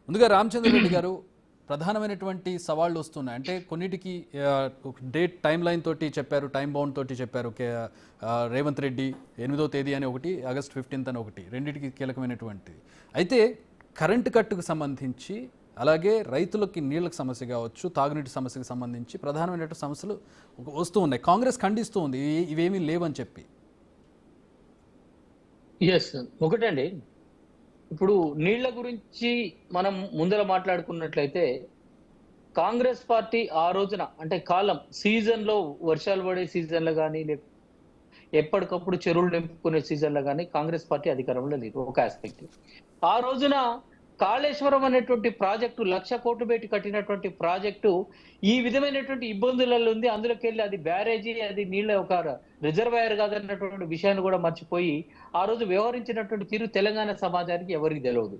ముందుగా రామచంద్రరెడ్డి గారు ప్రధానమైనటువంటి సవాళ్లు వస్తున్నాయి. అంటే కొన్నిటికి డేట్ టైం లైన్ తోటి చెప్పారు, టైం బౌండ్ తోటి చెప్పారు. రేవంత్ రెడ్డి 8వ తేదీ అని ఒకటి, ఆగస్ట్ 15 అని ఒకటి, రెండింటికి కీలకమైనటువంటిది. అయితే కరెంటు కట్టుకు సంబంధించి, అలాగే రైతులకి నీళ్ళకి సమస్య కావచ్చు, తాగునీటి సమస్యకు సంబంధించి ప్రధానమైనటువంటి సమస్యలు వస్తూ ఉన్నాయి. కాంగ్రెస్ ఖండిస్తూ ఉంది ఇవేమీ లేవని చెప్పి. ఎస్ ఒకటండి. ఇప్పుడు నీళ్ల గురించి మనం ముందర మాట్లాడుకున్నట్లయితే కాంగ్రెస్ పార్టీ ఆ రోజున అంటే కాలం సీజన్ లో వర్షాలు పడే సీజన్లో కానీ ఎప్పటికప్పుడు చెరువులు నింపుకునే సీజన్లో కానీ కాంగ్రెస్ పార్టీ అధికారంలో లేదు. ఒక ఆస్పెక్ట్. ఆ రోజున కాళేశ్వరం అనేటువంటి ప్రాజెక్టు 1,00,000 కోట్లు పెట్టి కట్టినటువంటి ప్రాజెక్టు ఈ విధమైనటువంటి ఇబ్బందులలో ఉంది. అందులోకి వెళ్ళి అది బ్యారేజీ, అది నీళ్ళ ఒక రిజర్వాయర్ కాదన్నటువంటి విషయాన్ని కూడా మర్చిపోయి ఆ రోజు వ్యవహరించినటువంటి తీరు తెలంగాణ సమాజానికి ఎవరికి తెలియదు.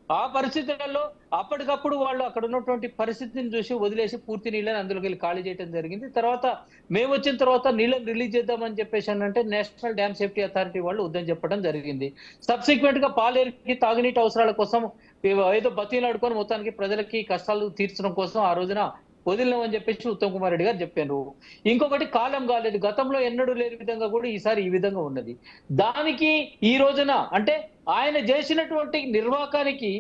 ఆ పరిస్థితులలో అప్పటికప్పుడు వాళ్ళు అక్కడ ఉన్నటువంటి పరిస్థితిని చూసి వదిలేసి పూర్తి నీళ్ళని అందులోకి వెళ్ళి ఖాళీ చేయడం జరిగింది. తర్వాత మేము వచ్చిన తర్వాత నీళ్ళని రిలీజ్ చేద్దామని చెప్పేసి అంటే నేషనల్ డ్యామ్ సేఫ్టీ అథారిటీ వాళ్ళు వద్దని చెప్పడం జరిగింది. సబ్సిక్వెంట్ గా పాలేరుకి తాగునీటి అవసరాల కోసం ఏదో బతీలాడుకొని మొత్తానికి ప్రజలకి కష్టాలు తీర్చడం కోసం ఆ రోజున వదిలినామని చెప్పేసి ఉత్తమ్ కుమార్ రెడ్డి గారు చెప్పారు. ఇంకొకటి కాలం కాలేదు, గతంలో ఎన్నడూ లేని విధంగా కూడా ఈసారి ఈ విధంగా ఉన్నది. దానికి ఈ రోజున అంటే ఆయన చేసినటువంటి నిర్వాకానికి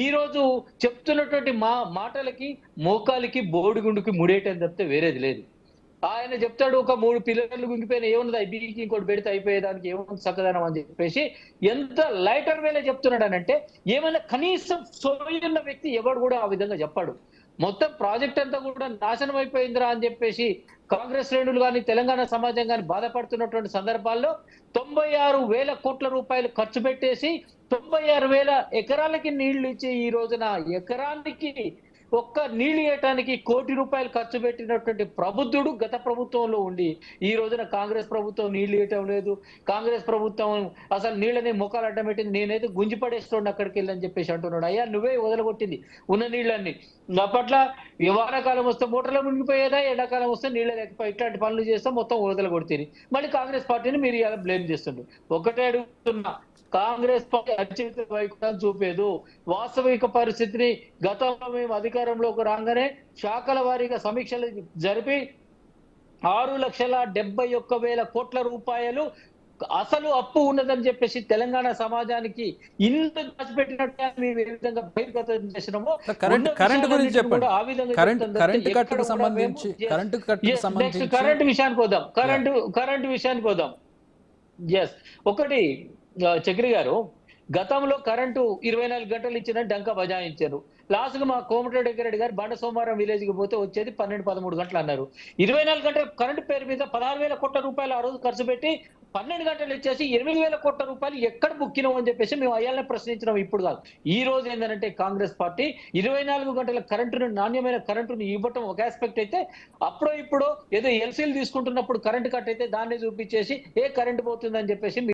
ఈ రోజు చెప్తున్నటువంటి మాటలకి మోకాలికి బోడిగుండుకి ముడేయటం తప్పితే వేరేది లేదు. ఆయన చెప్తాడు ఒక 3 పిల్లలు గుంగిపోయిన ఏమున్నది ఐబీకి ఇంకోటి పెడితే అయిపోయేదానికి ఏముంది చక్కదనం అని చెప్పేసి ఎంత లైటర్ వేలే చెప్తున్నాడు అని అంటే ఏమైనా కనీసం సోయున్న వ్యక్తి ఎవడు కూడా ఆ విధంగా చెప్పాడు. మొత్తం ప్రాజెక్ట్ అంతా కూడా నాశనం అయిపోయిందిరా అని చెప్పేసి కాంగ్రెస్ శ్రేణులు కానీ తెలంగాణ సమాజం కానీ బాధపడుతున్నటువంటి సందర్భాల్లో 96,000 కోట్ల రూపాయలు ఖర్చు పెట్టేసి 96,000 ఎకరాలకి నీళ్లు ఇచ్చి ఈ రోజున ఎకరానికి ఒక్క నీళ్లు ఇవ్వటానికి 1 కోటి రూపాయలు ఖర్చు పెట్టినటువంటి ప్రబుద్ధుడు గత ప్రభుత్వంలో ఉండి ఈ రోజున కాంగ్రెస్ ప్రభుత్వం నీళ్లు ఇవ్వటం లేదు. కాంగ్రెస్ ప్రభుత్వం అసలు నీళ్ళని ముఖాలు అడ్డం పెట్టింది. నేనైతే గుంజి పడేస్తుండే అక్కడికి వెళ్ళని చెప్పేసి అంటున్నాడు. అయ్యా నువ్వే వదలగొట్టింది ఉన్న నీళ్ళన్ని. అప్పట్లో వానాకాలం వస్తే మోటార్లో మునిగిపోయేదా, ఎండాకాలం వస్తే నీళ్ళ లేకపోయి ఇట్లాంటి పనులు చేస్తే మొత్తం వదలగొడుతుంది. మళ్ళీ కాంగ్రెస్ పార్టీని మీరు ఇలా బ్లేమ్ చేస్తుండ్రు. ఒకటే అడుగుతున్నా, కాంగ్రెస్ పార్టీ అత్యంత వైఖరి చూపేదు. వాస్తవిక పరిస్థితిని గతంలో మేము అధికారంలోకి రాగానే శాఖల వారీగా సమీక్షలు జరిపి 6,71,000 కోట్ల రూపాయలు అసలు అప్పు ఉన్నదని చెప్పేసి తెలంగాణ సమాజానికి ఇంత దాచిపెట్టినట్టు మేము ఏ విధంగా బహిర్గతం చేసినామో కరెంట్ గురించి చెప్పండి. ఆ విధంగా కరెంట్ విషయానికి వద్దాం. ఎస్ ఒకటి చక్రి గారు, గతంలో కరెంటు 24 గంటలు ఇచ్చిన డంకా బజాయించారు. లాస్ట్ గా మా కోమటిరెడ్డి రెడ్డి గారు బండ సోమవారం విలేజ్ కి పోతే వచ్చేది 12-13 గంటలు అన్నారు. 24 గంటల కరెంటు పేరు మీద 16,000 కోట్ల రూపాయలు ఆ రోజు ఖర్చు పెట్టి 12 గంటలు ఇచ్చేసి 8,000 కోట్ల రూపాయలు ఎక్కడ బుక్కినాం అని చెప్పేసి మేము అయ్యాలని ప్రశ్నించడం ఇప్పుడు కాదు. ఈ రోజు ఏంటంటే కాంగ్రెస్ పార్టీ 24 గంటల కరెంటును, నాణ్యమైన కరెంటును ఇవ్వటం ఒక ఆస్పెక్ట్ అయితే, అప్పుడో ఇప్పుడు ఏదో ఎల్సీలు తీసుకుంటున్నప్పుడు కరెంటు కట్ అయితే దాన్ని చూపించేసి కరెంటు పోతుందని చెప్పేసి